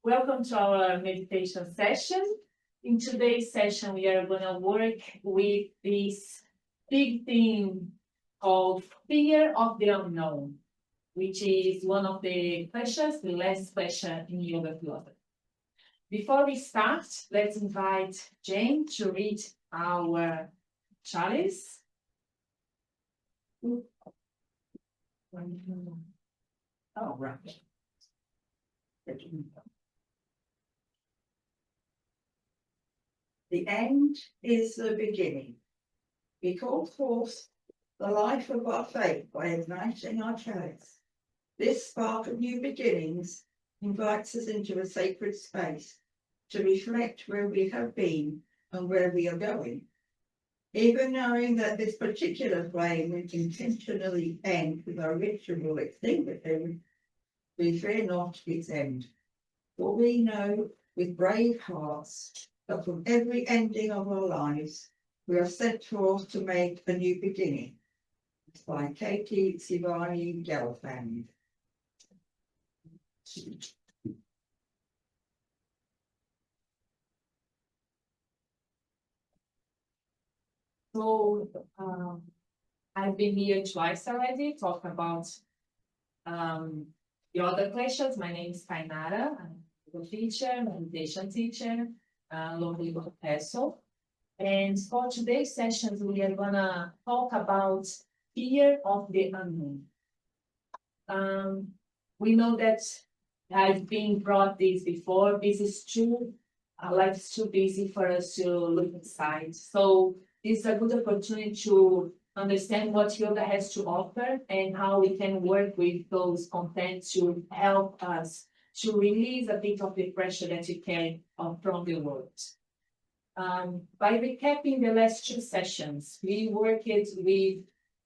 Welcome to our meditation session. In today's session, we are going to work with this big theme called fear of the unknown, which is one of the questions, the last question in yoga philosophy. Before we start, let's invite Jane to read our chalice. Oh, right. The end is the beginning. We call forth the life of our faith by igniting our chalice. This spark of new beginnings invites us into a sacred space to reflect where we have been and where we are going. Even knowing that this particular flame will intentionally end with our ritual extinguishing, we fear not its end. For we know with brave hearts that from every ending of our lives, we are sent forth to make a new beginning. It's by Sivani, Gelfand. So I've been here twice already, talk about the other questions. My name is Kainara. I'm a teacher, meditation teacher, locally Newcastle. And for today's sessions, we are gonna talk about fear of the unknown. We know that I've been brought this before. This is true. Life is too busy for us to look inside. So this is a good opportunity to understand what yoga has to offer and how we can work with those contents to help us to release a bit of the pressure that you carry from the world. By recapping the last two sessions, we worked with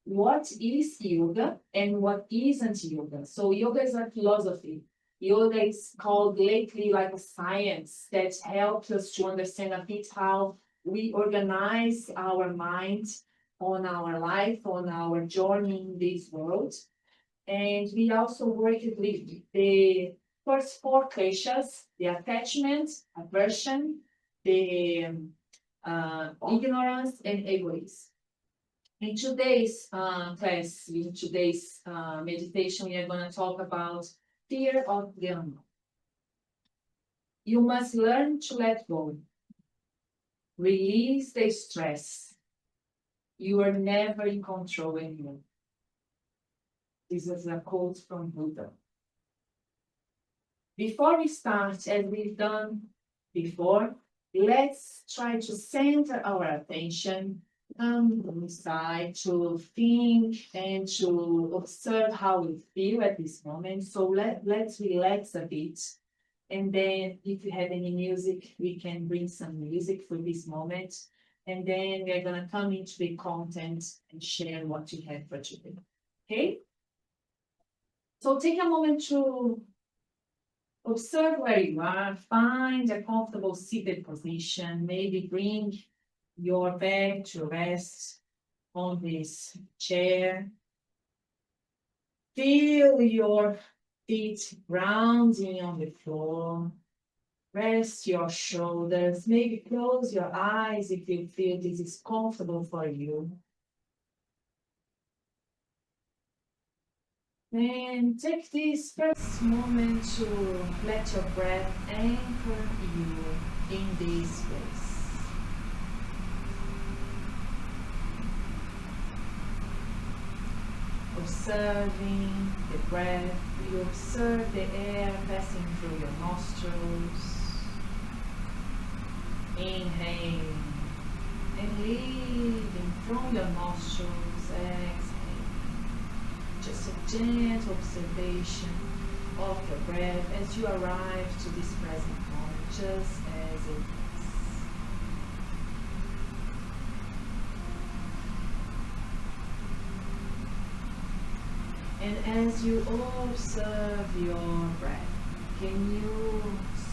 what is yoga and what isn't yoga. So yoga is a philosophy. Yoga is called lately like a science that helps us to understand a bit how we organize our mind on our life, on our journey in this world. And we also worked with the first four kleshas, the attachment, aversion, the ignorance, and egoism. In today's class, in today's meditation, we are going to talk about fear of the unknown. You must learn to let go. Release the stress. You are never in control anymore. This is a quote from Buddha. Before we start, as we've done before, let's try to center our attention inside to think and to observe how we feel at this moment. So let's relax a bit. And then if you have any music, we can bring some music for this moment. And then we're going to come into the content and share what you have for today. Okay? So take a moment to observe where you are, find a comfortable seated position, maybe bring your back to rest on this chair. Feel your feet grounding on the floor. Rest your shoulders, maybe close your eyes if you feel this is comfortable for you. And take this first moment to let your breath anchor you in this space. Observing the breath, you observe the air passing through your nostrils. Inhale and leaving from your nostrils, exhale. Just a gentle observation of your breath as you arrive to this present moment, just as it is. And as you observe your breath, can you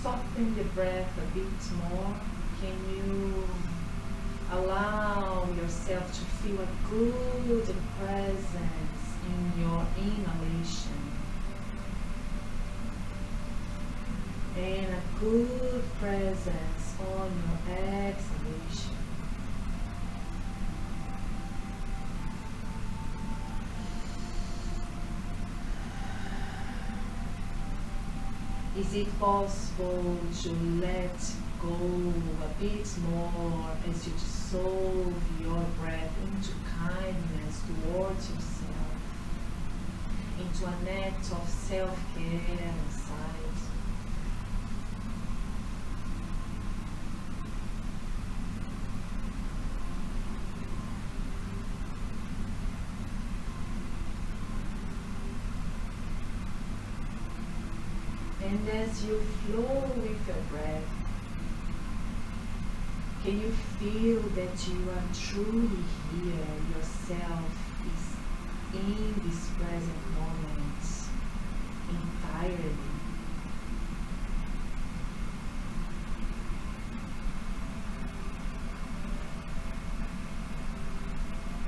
soften the breath a bit more? Can you allow yourself to feel a good presence in your inhalation? And a good presence on your exhalation. Is it possible to let go a bit more as you dissolve your breath into kindness towards yourself, into an act of self-care inside? And as you flow with your breath, can you feel that you are truly here, yourself is in this present moment entirely?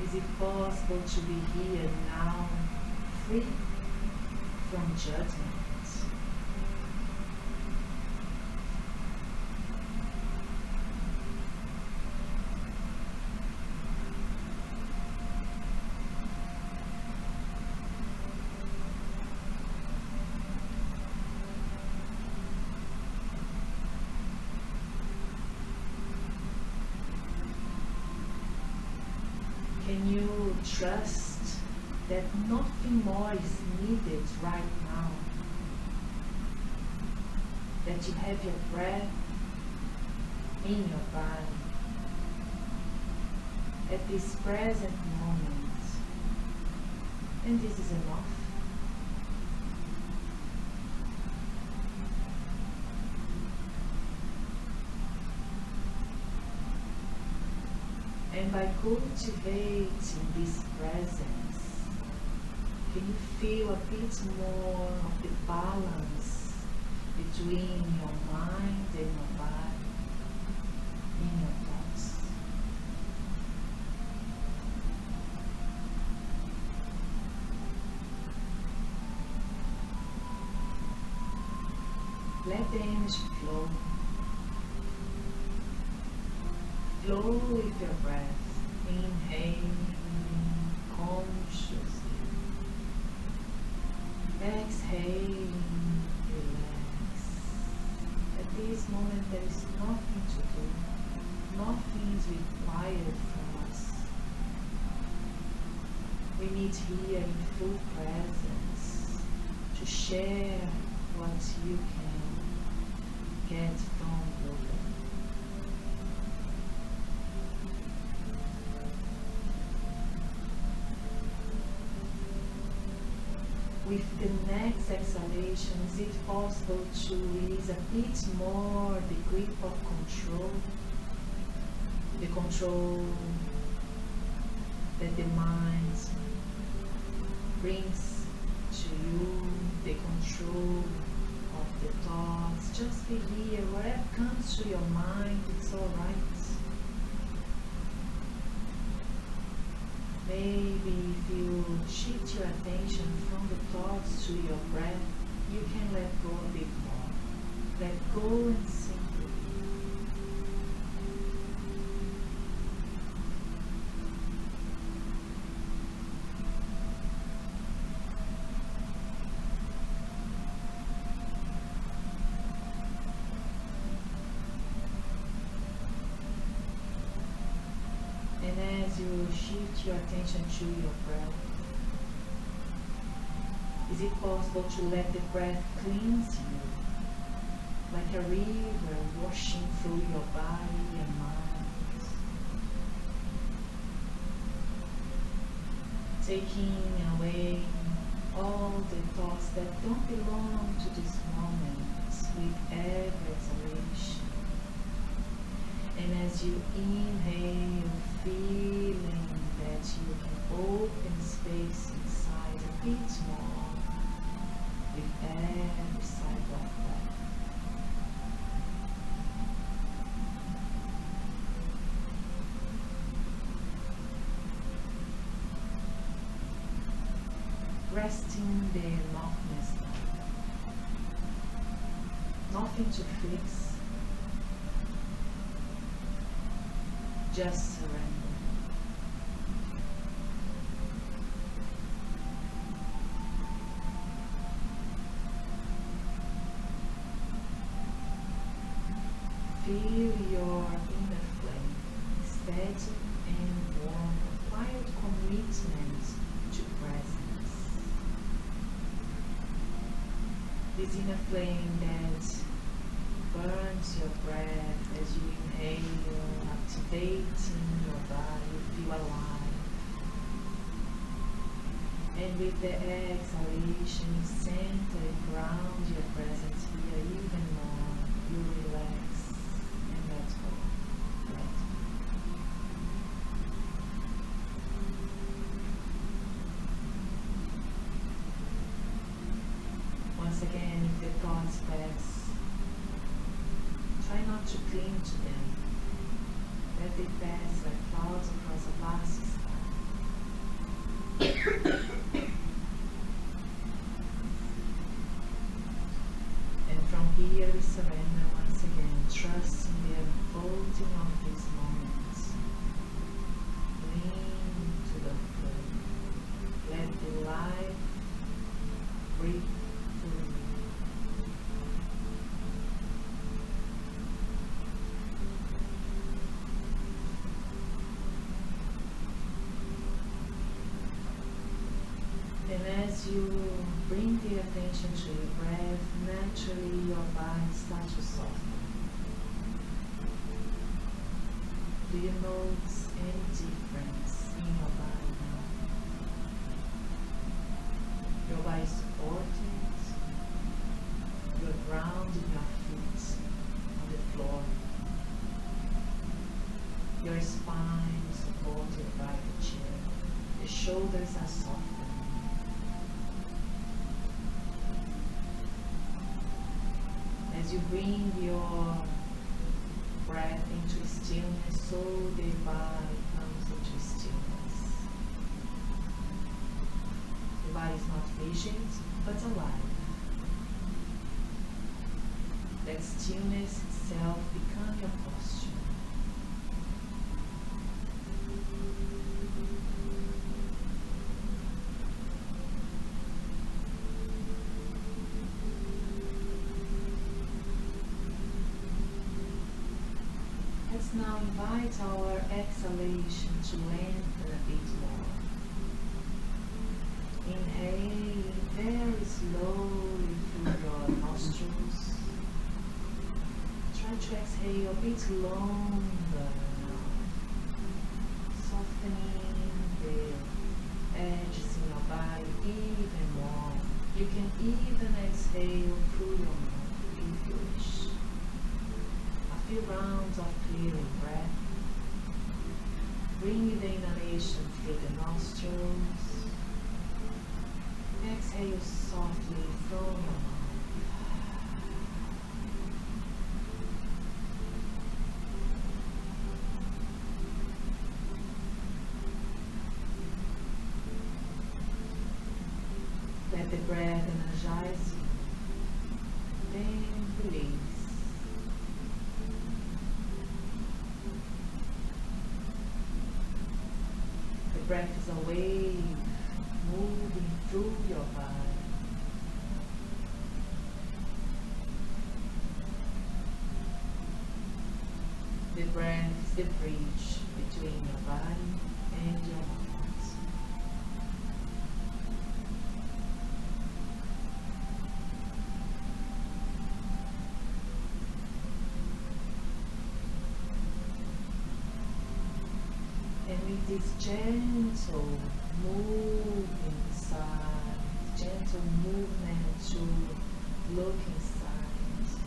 Is it possible to be here now, free from judgment? Can you trust that nothing more is needed right now? That you have your breath in your body at this present moment, and this is enough. And by cultivating this presence, can you feel a bit more of the balance between your mind and your body, in your thoughts? Let the energy flow. Flow with your breath. Inhaling consciously. Exhaling, relax. At this moment there is nothing to do. Nothing is required from us. We meet here in full presence to share what you can get from Buddha. With the next exhalation, is it possible to release a bit more the grip of control? The control that the mind brings to you, the control of the thoughts. Just be here, whatever comes to your mind, it's alright. Maybe if you shift your attention from the thoughts to your breath, you can let go a bit more. Let go and simply be. And as you shift your attention to your breath, is it possible to let the breath cleanse you, like a river washing through your body and mind, taking away all the thoughts that don't belong to this moment with every exhalation? And as you inhale, feeling that you can open space inside a bit more with every cycle of breath. Resting the enoughness now. nothing to fix, just surrender. Feel your inner flame, steady and warm, a quiet commitment to presence. This inner flame that burns your breath as you inhale, activating your body, feel alive. And with the exhalation, center and ground your presence here even more. You relax and let go. Let go. Once again, if the thoughts pass, try not to cling to them. Let it pass like clouds across a vast sky. And from here we surrender once again, trusting the unfolding of these moments. Lean to the flow. Let the life breathe through you. And as you bring the attention to your breath, naturally your body starts to soften. Do you notice any difference in your body now? Your body is supported. You're grounding your feet on the floor. Your spine is supported by the chair. The shoulders are softened. As you bring your breath into stillness, so the body comes into stillness. The body is not rigid, but alive. Let stillness itself become your posture. Let's now invite our exhalation to lengthen a bit more. Inhale very slowly through your nostrils. Try to exhale a bit longer now, softening the edges in your body even more. You can even exhale through your mouth if you wish. A few rounds of clearing breath. Bring the inhalation through the nostrils. Exhale softly from your mouth. Let the breath energize you. Then release. The breath is a wave moving through your body. The breath is the bridge between your body and your heart. And with this gentle moving side, gentle movement to look inside,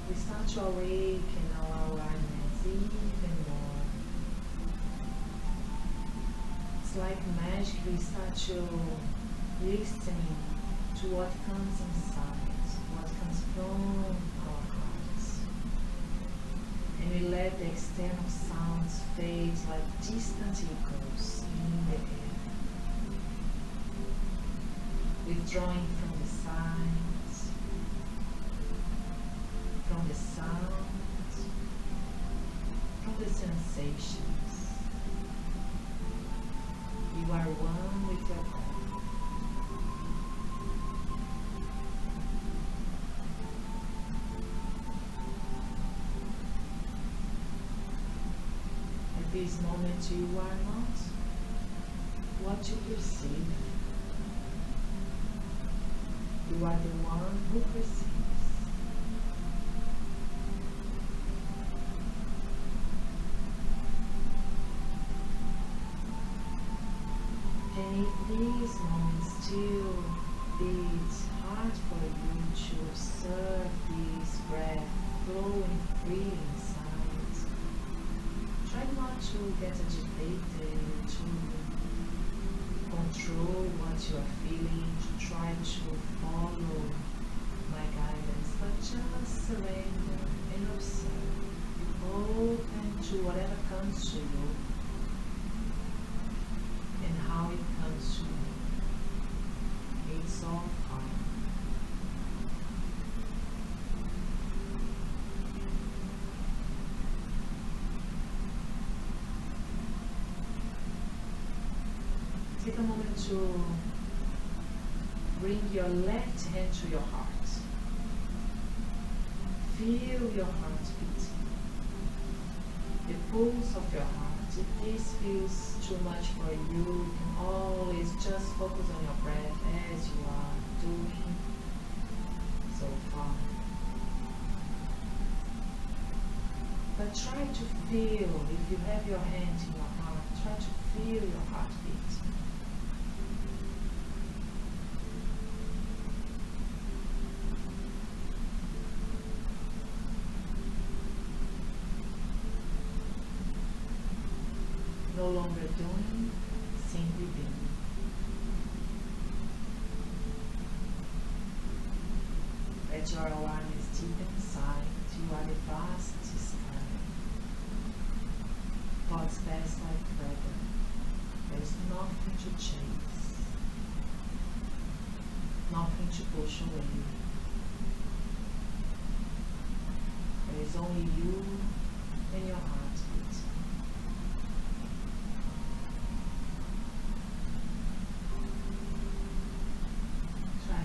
we start to awaken our awareness even more. It's like magic, we start to listening to what comes inside, what comes from our hearts. And we let the external sounds fade like distant echoes in the air. Withdrawing from the sides, from the sound, from the sensations. You are one with your breath. At this moment you are not what you perceive. You are the one who perceives. And if these moments still beat hard for you to observe this breath flowing free inside, try not to get agitated, to control what you are feeling, to try to follow my guidance, but just surrender and observe. Open to whatever comes to you and how it comes to you. It's all fine. Take a moment to bring your left hand to your heart. Feel your heartbeat, the pulse of your heart. If this feels too much for you, you can always just focus on your breath as you are doing so far. But try to feel, if you have your hand in your heart, try to feel your heartbeat. No longer doing, simply being. Let your awareness deep inside. You are the vast sky. God's best like feather. There is nothing to chase, nothing to push away. There is only you and your heartbeat.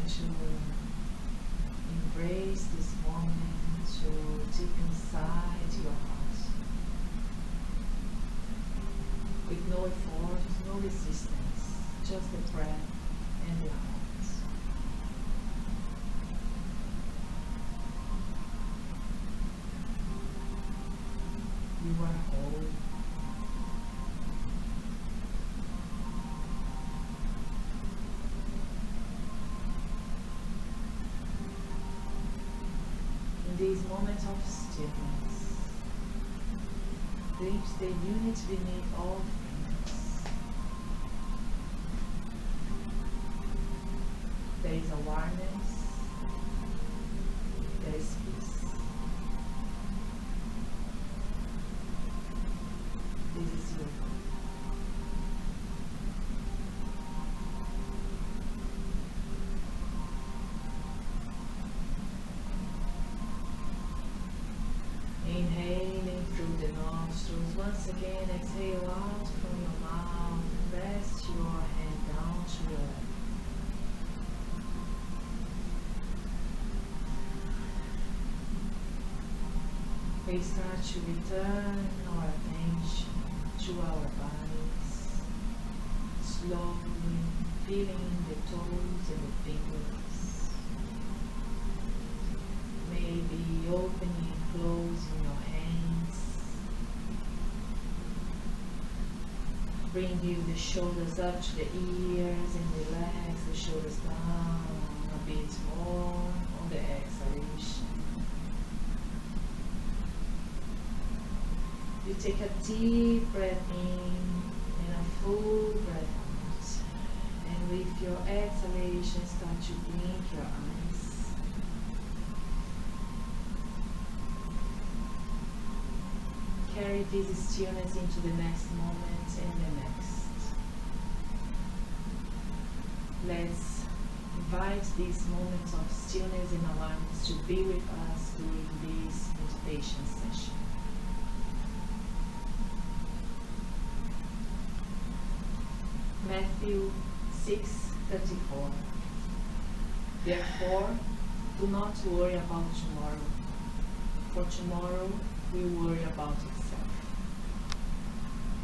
To embrace this moment, to deep inside your heart, with no effort, no resistance, just the breath and the heart. You are whole. These moments of stillness, glimpse the unity beneath all things. There is awareness, there is peace. This is you. Inhaling through the nostrils. Once again, exhale out from your mouth. Rest your head down to your left. We start to return our attention to our bodies, slowly feeling the toes and the fingers. Maybe opening and closing your hands. Bring you the shoulders up to the ears and relax the shoulders down a bit more on the exhalation. You take a deep breath in and a full breath out. And with your exhalation, start to blink your eyes. Carry this stillness into the next moment and the next. Let's invite these moments of stillness and awareness to be with us during this meditation session. Matthew 6:34. Therefore, do not worry about tomorrow, for tomorrow will worry about itself.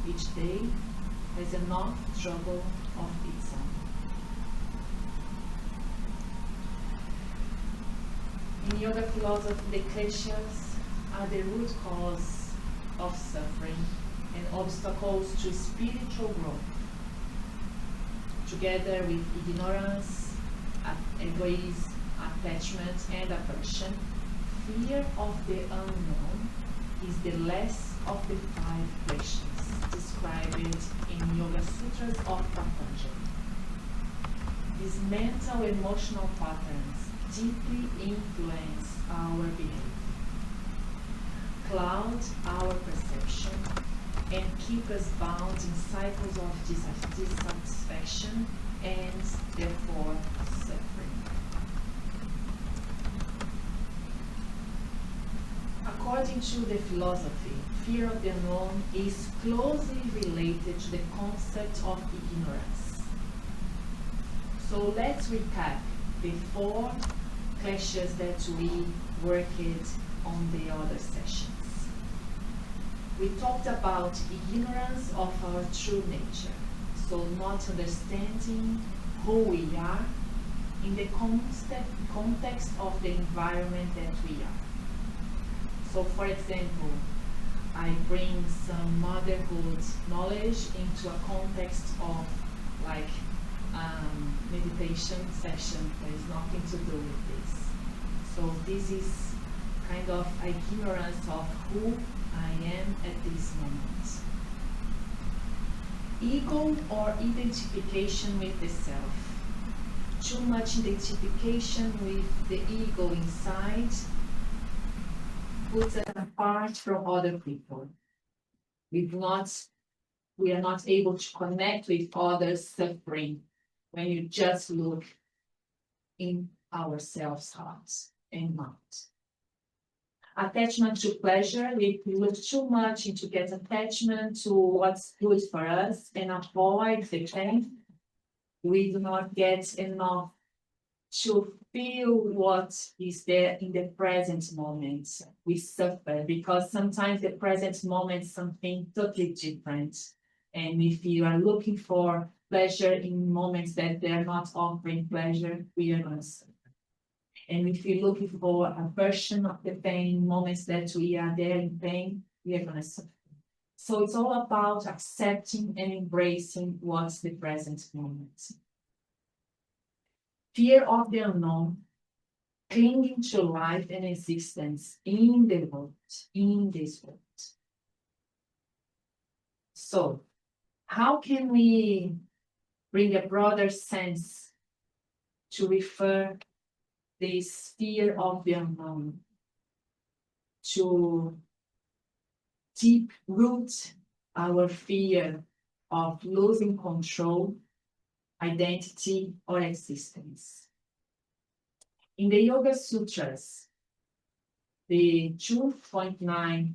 Each day has enough trouble of its own. In yoga philosophy, the kleshas are the root cause of suffering and obstacles to spiritual growth. Together with ignorance, egoism, attachment, and aversion, fear of the unknown is the less of the 5 kleshas described in Yoga Sutras of Patanjali. These mental emotional patterns deeply influence our behavior, cloud our perception, and keep us bound in cycles of dissatisfaction and therefore suffering. According to the philosophy, fear of the unknown is closely related to the concept of ignorance. So let's recap the 4 kleshas that we worked on the other sessions. We talked about ignorance of our true nature, so not understanding who we are in the context of the environment that we are. So for example, I bring some motherhood knowledge into a context of like meditation session that is nothing to do with this. So this is kind of ignorance of who I am at this moment. Ego or identification with the self. Too much identification with the ego inside puts us apart from other people. We are not able to connect with others' suffering when you just look in ourselves' hearts and minds. Attachment to pleasure, we look too much into get attachment to what's good for us and avoid the pain. We do not get enough to feel what is there in the present moment. We suffer because sometimes the present moment is something totally different. And if you are looking for pleasure in moments that they're not offering pleasure, we are going to suffer. And if you're looking for a version of the pain, moments that we are there in pain, we are going to suffer. So it's all about accepting and embracing what's the present moment. Fear of the unknown, clinging to life and existence in the world, in this world. So, how can we bring a broader sense to refer this fear of the unknown to deep root our fear of losing control, identity, or existence? In the Yoga Sutras, the 2.9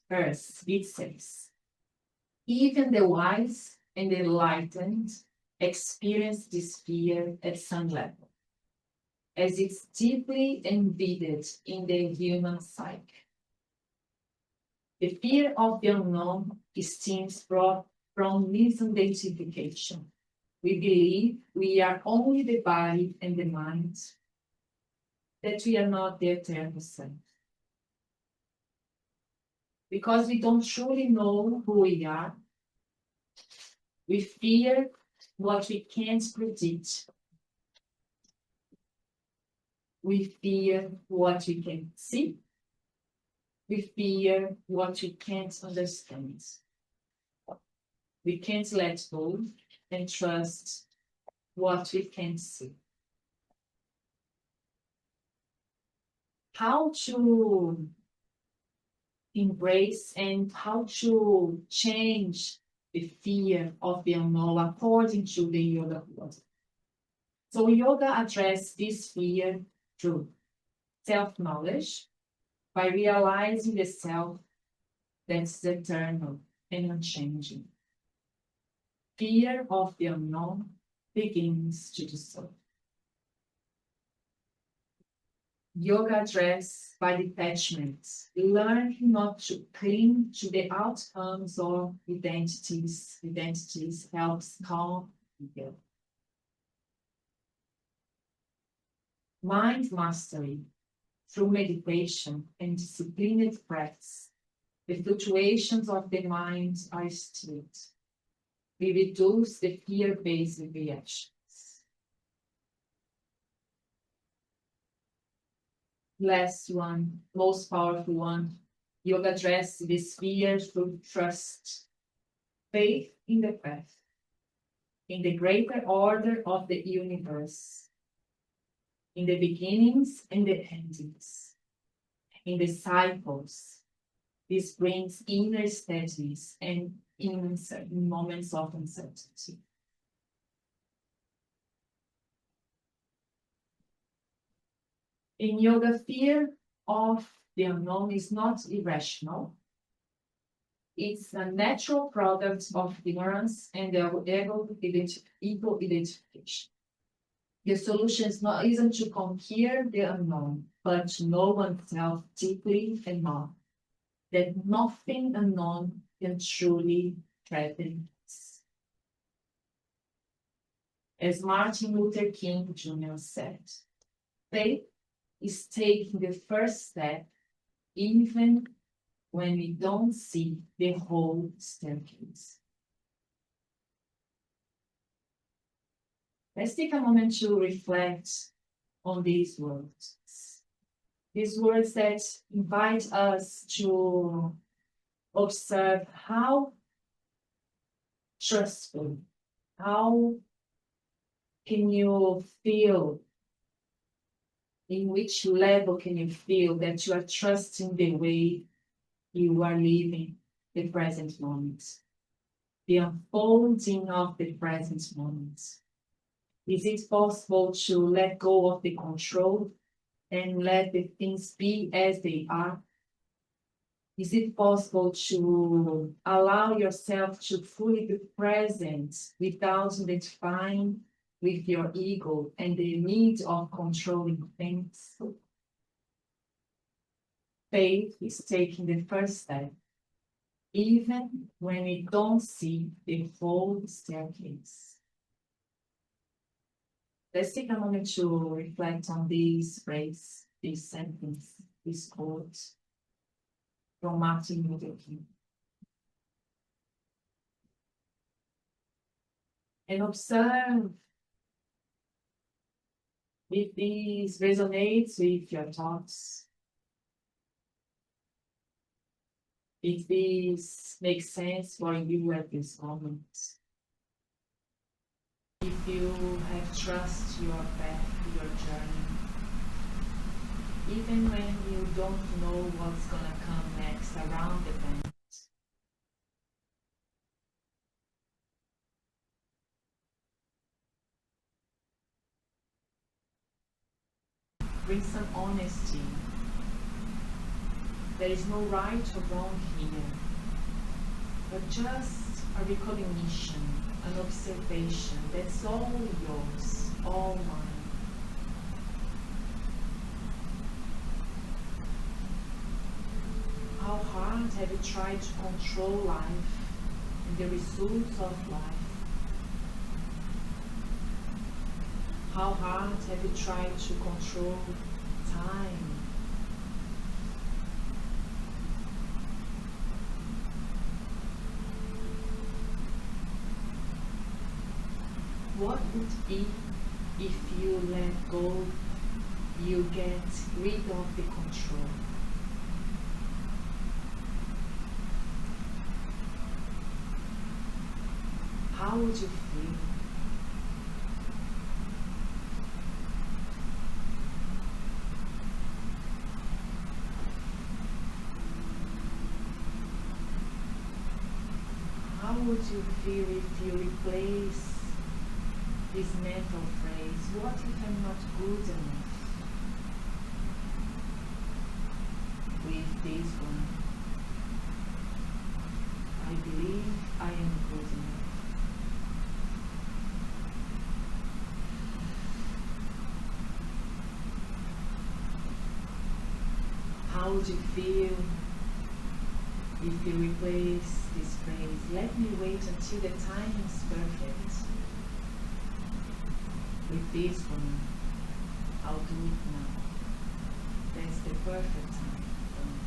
verse, it says, even the wise and the enlightened experience this fear at some level, as it's deeply embedded in the human psyche. The fear of the unknown stems from misidentification. We believe we are only the body and the mind, that we are not the eternal self. Because we don't truly know who we are, we fear what we can't predict. We fear what we can see. We fear what we can't understand. We can't let go and trust what we can't see. How to embrace and how to change the fear of the unknown according to the yoga philosophy. So yoga addresses this fear through self-knowledge, by realizing the self that's eternal and unchanging. Fear of the unknown begins to dissolve. Yoga addressed by detachment, learn not to cling to the outcomes or identities. Identities helps calm ego. Mind mastery through meditation and disciplined practice. The fluctuations of the mind are stilled. We reduce the fear-based reactions. Last one, most powerful one, yoga addresses this fear through trust, faith in the path, in the greater order of the universe, in the beginnings and the endings, in the cycles. This brings inner steadiness and in moments of uncertainty. In yoga, fear of the unknown is not irrational. It's a natural product of ignorance and the ego identification. The solution isn't to conquer the unknown, but to know oneself deeply enough that nothing unknown can truly threaten us. As Martin Luther King Jr. said, faith is taking the first step even when we don't see the whole staircase. Let's take a moment to reflect on these words. These words that invite us to observe how trustful, how can you feel, in which level can you feel that you are trusting the way you are living the present moment, the unfolding of the present moment. Is it possible to let go of the control and let the things be as they are? Is it possible to allow yourself to fully be present without identifying with your ego and the need of controlling things? Faith is taking the first step, even when we don't see the whole staircase. Let's take a moment to reflect on this phrase, this sentence, this quote from Martin Luther King. And observe if this resonates with your thoughts, if this makes sense for you at this moment. If you have trust your path, your journey, even when you don't know what's gonna come next around the bend. Bring some honesty. There is no right or wrong here, but just a recognition, an observation. That's all yours, all mine. How hard have you tried to control life and the results of life? How hard have you tried to control time? What would be if you let go, you get rid of the control? How would you feel? How would you feel if you replace this mental phrase, what if I'm not good enough with this one? I believe I am good enough. How would you feel if you replace this phrase, let me wait until the time is perfect, with this one, I'll do it now. That's the perfect time for me.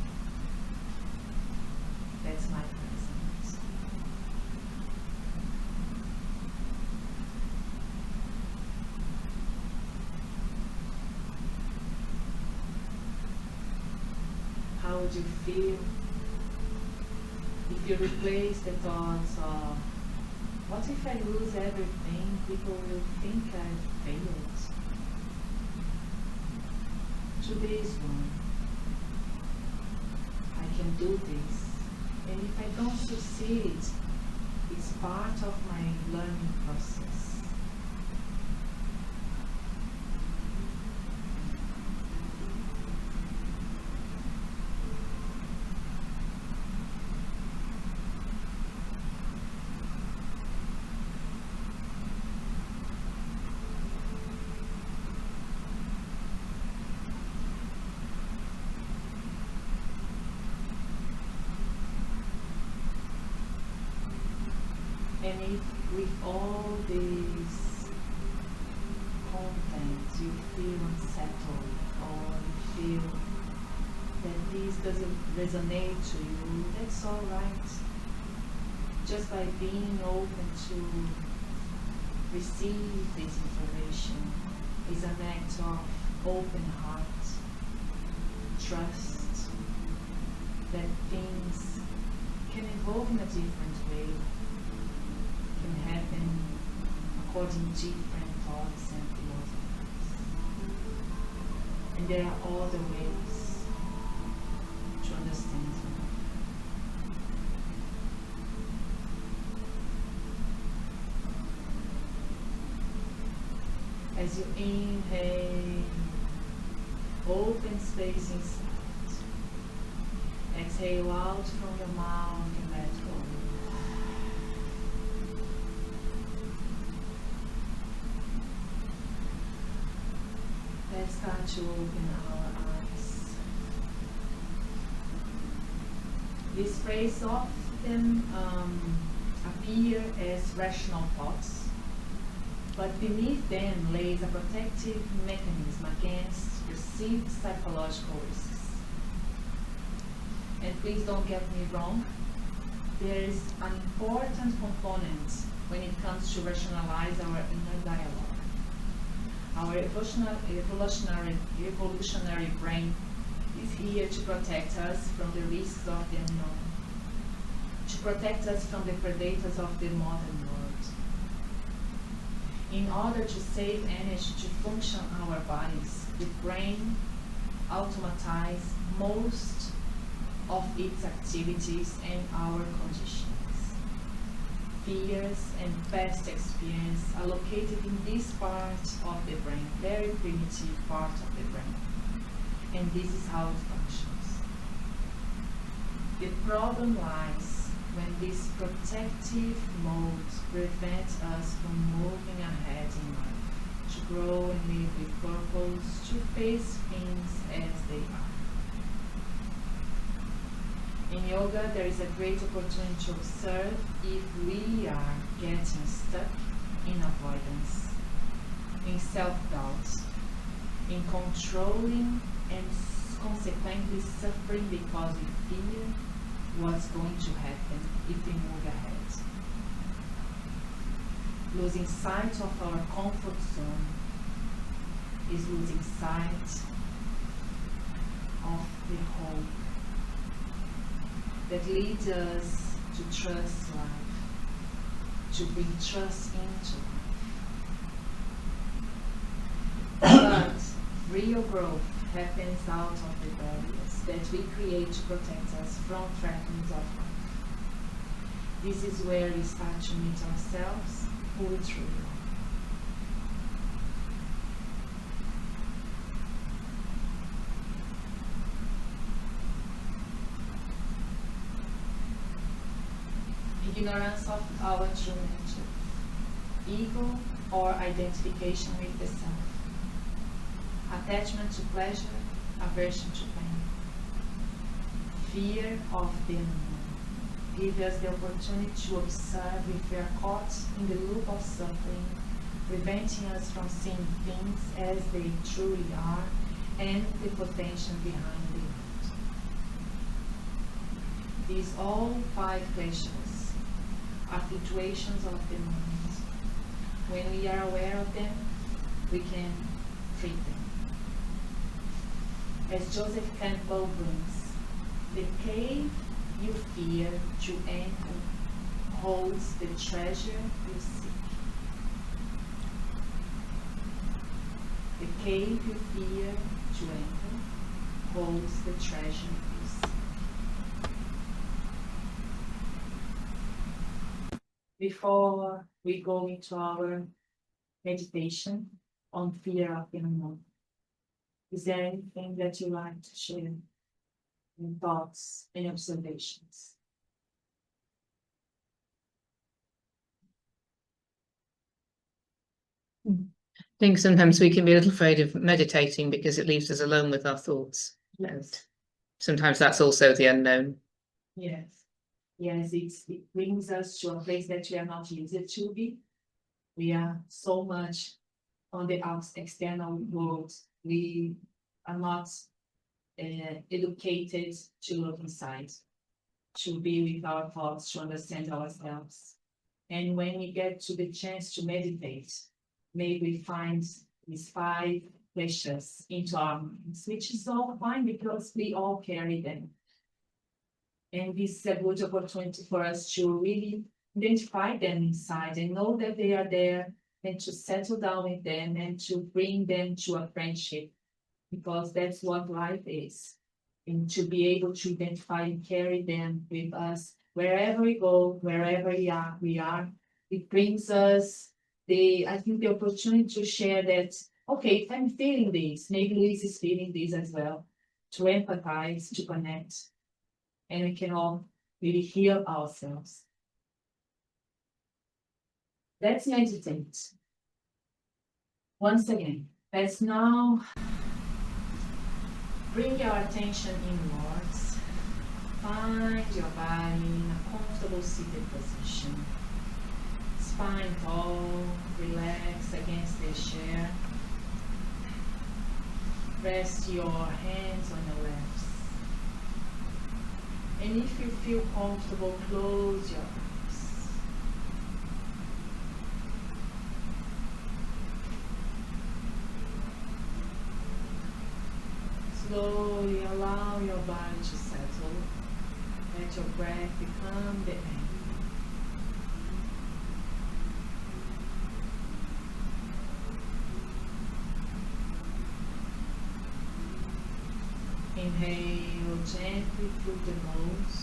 That's my present. How would you feel if you replace the thoughts of, what if I lose everything? People will think I failed. To this one, I can do this. And if I don't succeed, it's part of my learning process. And if with all this content you feel unsettled, or you feel that this doesn't resonate to you, that's all right. Just by being open to receive this information is an act of open heart, trust that things can evolve in a different way, can happen according to different thoughts and philosophies. And there are other ways to understand life. As you inhale, open space inside. Exhale out from your mouth and let go. Let's start to open our eyes. This phrase often appear as rational thoughts, but beneath them lays a protective mechanism against perceived psychological risks. And please don't get me wrong, there is an important component when it comes to rationalize our inner dialogue. Our evolutionary brain is here to protect us from the risks of the unknown, to protect us from the predators of the modern world. In order to save energy to function our bodies, the brain automatize most of its activities and our conditions. Fears and past experience are located in this part of the brain, very primitive part of the brain. And this is how it functions. The problem lies when this protective mode prevents us from moving ahead in life, to grow and live with purpose, to face things as they are. In yoga, there is a great opportunity to observe if we are getting stuck in avoidance, in self-doubt, in controlling and consequently suffering because we fear what's going to happen if we move ahead. Losing sight of our comfort zone is losing sight of the hope that leads us to trust life, to bring trust into life. But real growth happens out of the barriers that we create to protect us from threats of life. This is where we start to meet ourselves, who we truly are. ignorance of our true nature, ego or identification with the self, attachment to pleasure, aversion to pain, fear of the unknown. Give us the opportunity to observe if we are caught in the loop of suffering, preventing us from seeing things as they truly are and the potential behind it. These all 5 questions are fluctuations of the mind. When we are aware of them, we can treat them. As Joseph Campbell brings, the cave you fear to enter holds the treasure you seek. The cave you fear to enter holds the treasure you seek. Before we go into our meditation on fear of the unknown, is there anything that you like to share? Any thoughts, any observations? I think sometimes we can be a little afraid of meditating because it leaves us alone with our thoughts. Yes. And sometimes that's also the unknown. Yes. Yes, it brings us to a place that we are not used to be. We are so much on the external world. We are not educated to look inside, to be with our thoughts, to understand ourselves. And when we get to the chance to meditate, maybe we find these 5 questions into our minds, which is all fine because we all carry them. And this is a good opportunity for us to really identify them inside and know that they are there, and to settle down with them and to bring them to a friendship, because that's what life is. And to be able to identify and carry them with us wherever we go, wherever we are, it brings us I think the opportunity to share that, okay, if I'm feeling this, maybe Liz is feeling this as well, to empathize, to connect, and we can all really heal ourselves. Let's meditate. Once again, let's now bring your attention inwards. Find your body in a comfortable seated position. Spine tall, relax against the chair. Rest your hands on your laps. And if you feel comfortable, close your eyes. Slowly allow your body to settle. Let your breath become the anchor. Inhale gently through the nose.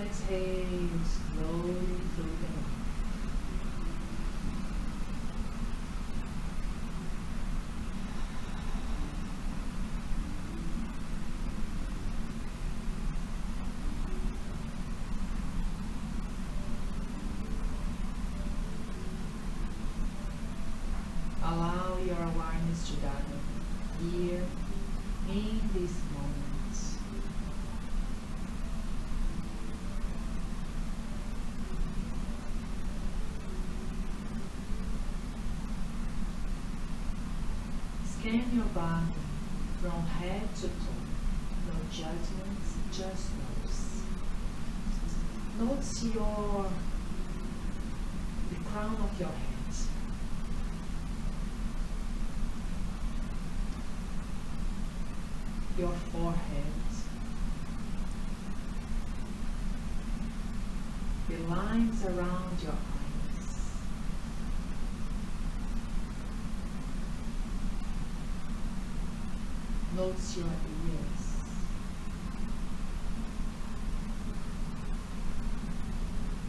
Exhale slowly through the mouth. Allow your awareness to gather here in this moment. Scan your body from head to toe. No judgments, just notice. Notice the crown of your head. Your forehead, the lines around your eyes, notice your ears,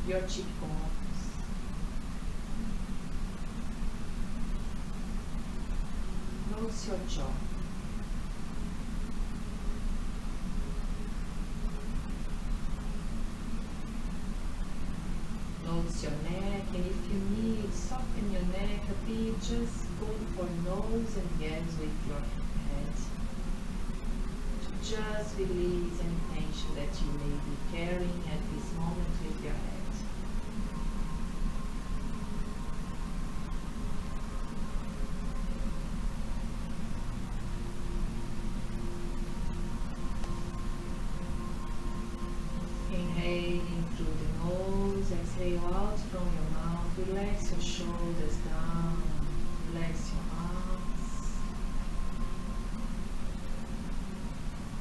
your cheekbones, notice your jaw. just go for nose and yes with your head. Just release any tension that you may be carrying at this moment with your head. Inhaling through the nose, exhale out from your mouth, relax your shoulders down, relax your arms,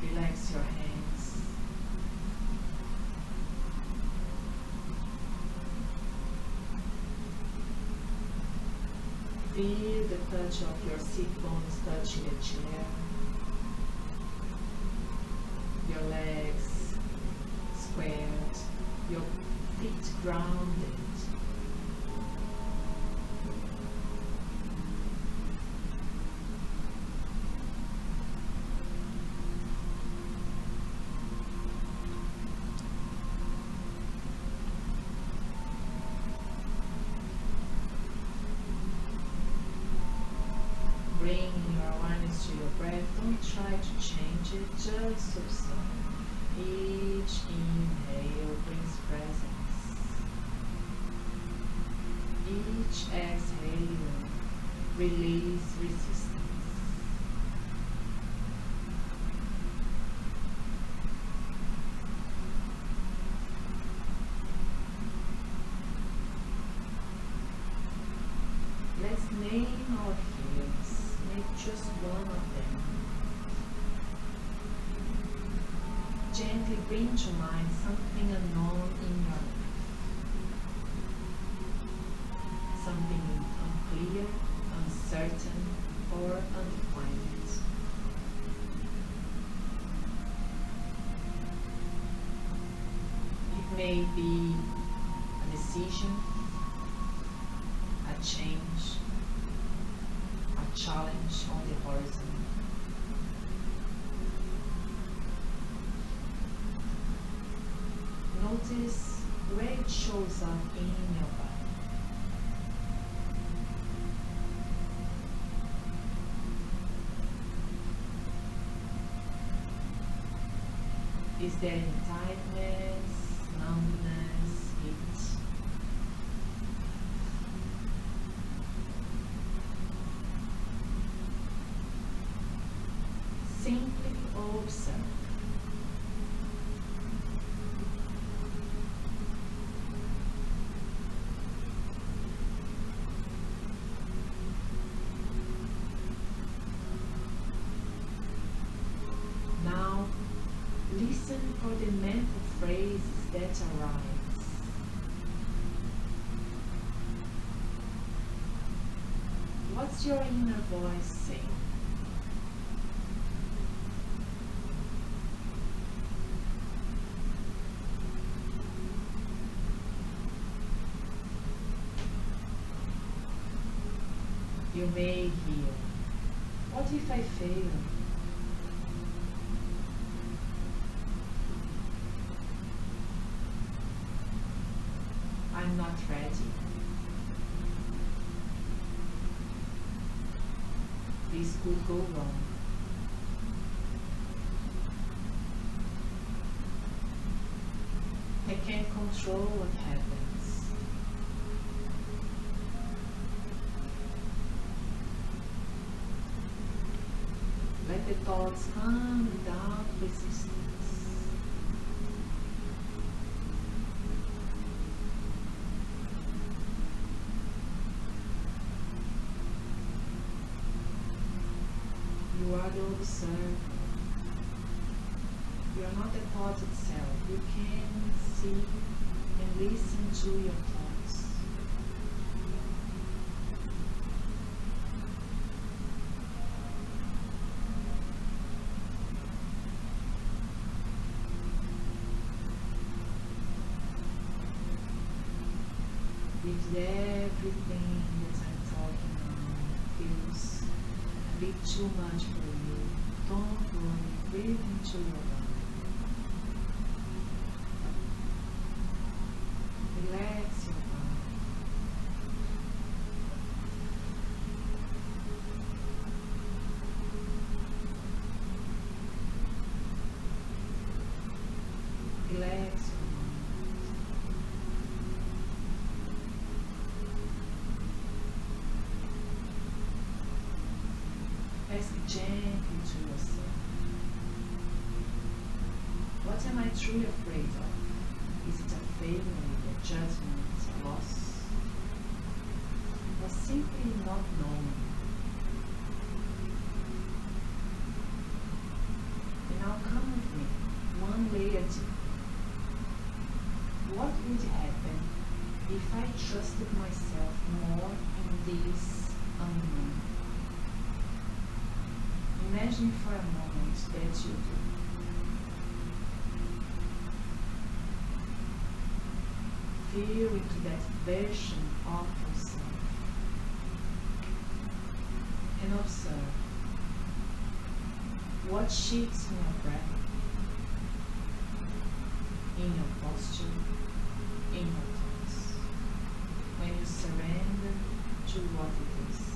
relax your hands. Feel the touch of your sit bones touching the chair, your legs squared, your feet grounded. Bring your awareness to your breath. Don't try to change it, just observe. Each inhale brings presence. Each exhale release resistance. Let's name our fears. Make just one of them. Gently bring to mind something unknown in your life. Something unclear, uncertain, or undefined. It may be a decision, a change, a challenge on the horizon. Notice where it shows up in your body. Is there any tightness, numbness, heat? Simply observe. Now, listen for the mental phrases that arise. What's your inner voice saying? You may hear, what if I fail? I'm not ready. This could go wrong. I can't control what happens. Let the thoughts come without resistance. You are the observer. You are not the thought itself. You can see and listen to your thoughts. If everything that I'm talking about feels a bit too much for you, don't worry, breathe into your body. Relax your body. Ask gently to yourself, what am I truly afraid of? Is it a failure, a judgment, a loss? Or simply not knowing? And now come with me, one layer deeper. What would happen if I trusted myself more in this unknown? Imagine for a moment that you do. Feel into that version of yourself and observe what shifts in your breath, in your posture, in your thoughts, when you surrender to what it is.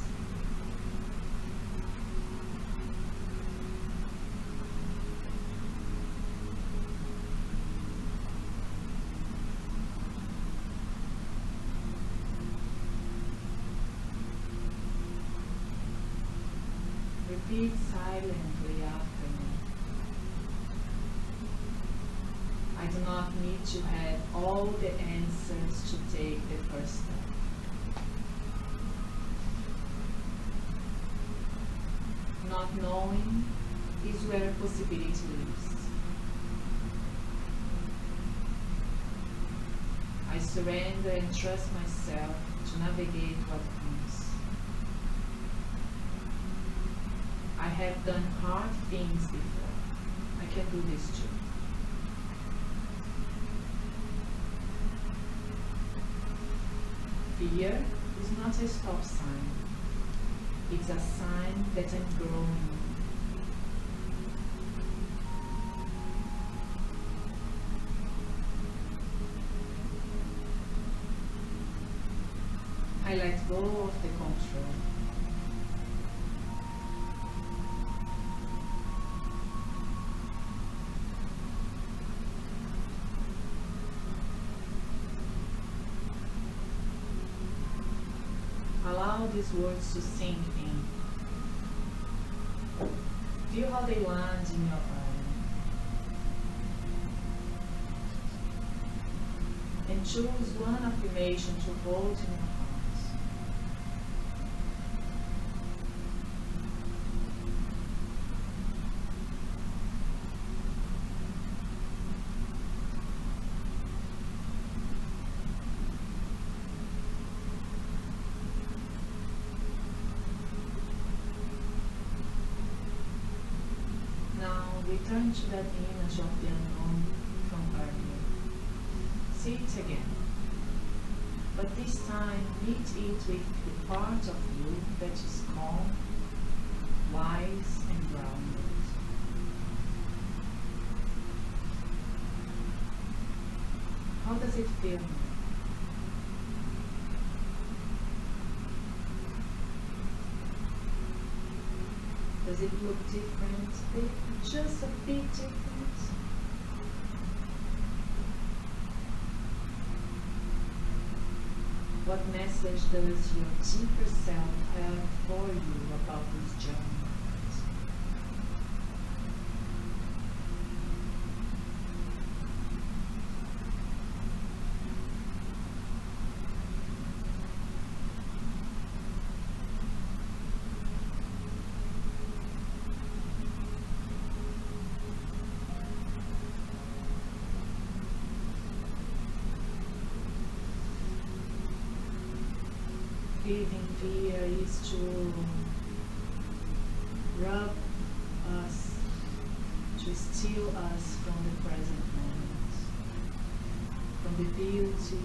Repeat silently after me. I do not need to have all the answers to take the first step. Not knowing is where possibility lives. I surrender and trust myself to navigate what comes. I have done hard things before. I can do this too. Fear is not a stop sign. It's a sign that I'm growing. I let go of the control. Allow these words to sink in. Feel how they land in your body. And choose one affirmation to hold in your heart. Return to that image of the unknown from earlier. See it again. But this time, meet it with the part of you that is calm, wise, and grounded. How does it feel now? Does it look different? Just a bit different? What message does your deeper self have for you about this journey? Living fear is to rob us, to steal us from the present moment, from the beauty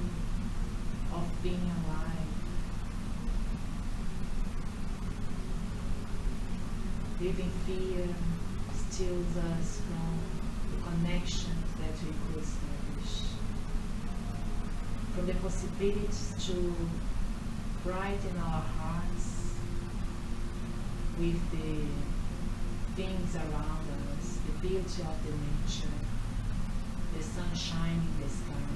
of being alive. Living fear steals us from the connections that we could establish, from the possibilities to brighten our hearts with the things around us, the beauty of the nature, the sunshine in the sky,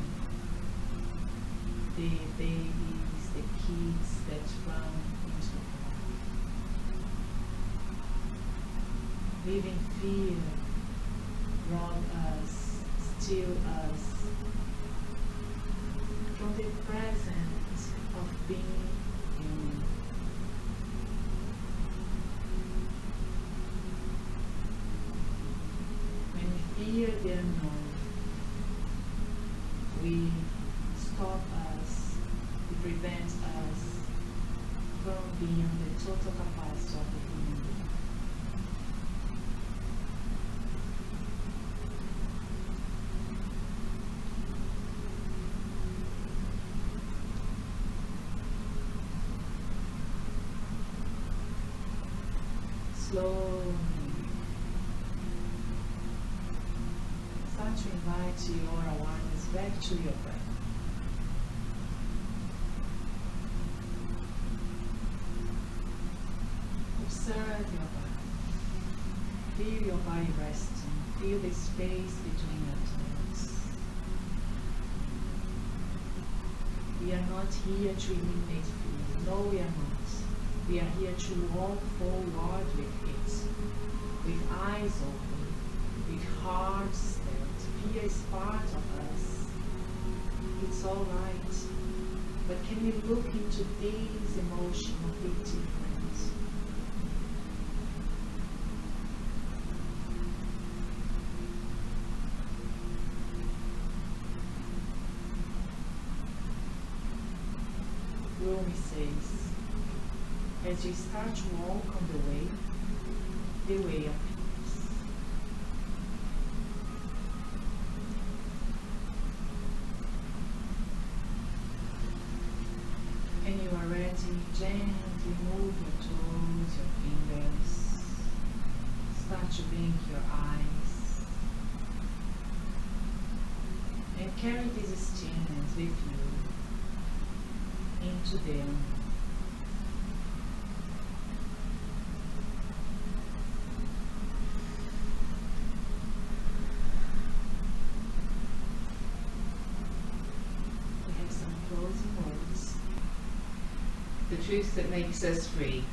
the babies, the kids that run into the park. Leaving fear rob us, steal us from the presence of being human. When we fear the unknown, we stop us, we prevent us from being the total capacity of the human being. Slowly start to invite your awareness back to your breath. Observe your body. Feel your body resting. Feel the space between your toes. We are not here to eliminate fear. No, we are not. We are here to walk forward with it, with eyes open, with hearts that fear is part of us. It's all right. But can we look into this emotion a bit different? Rumi says, as you start to walk on the way appears. And you are ready, gently move your toes, your fingers. Start to blink your eyes. And carry this stillness with you into the unknown. The truth that makes us free.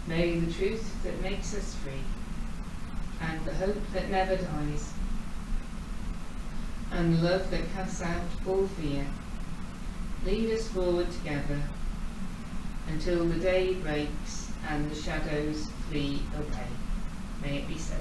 May the truth that makes us free, and the hope that never dies, and love that casts out all fear, lead us forward together until the day breaks and the shadows flee away. May it be so.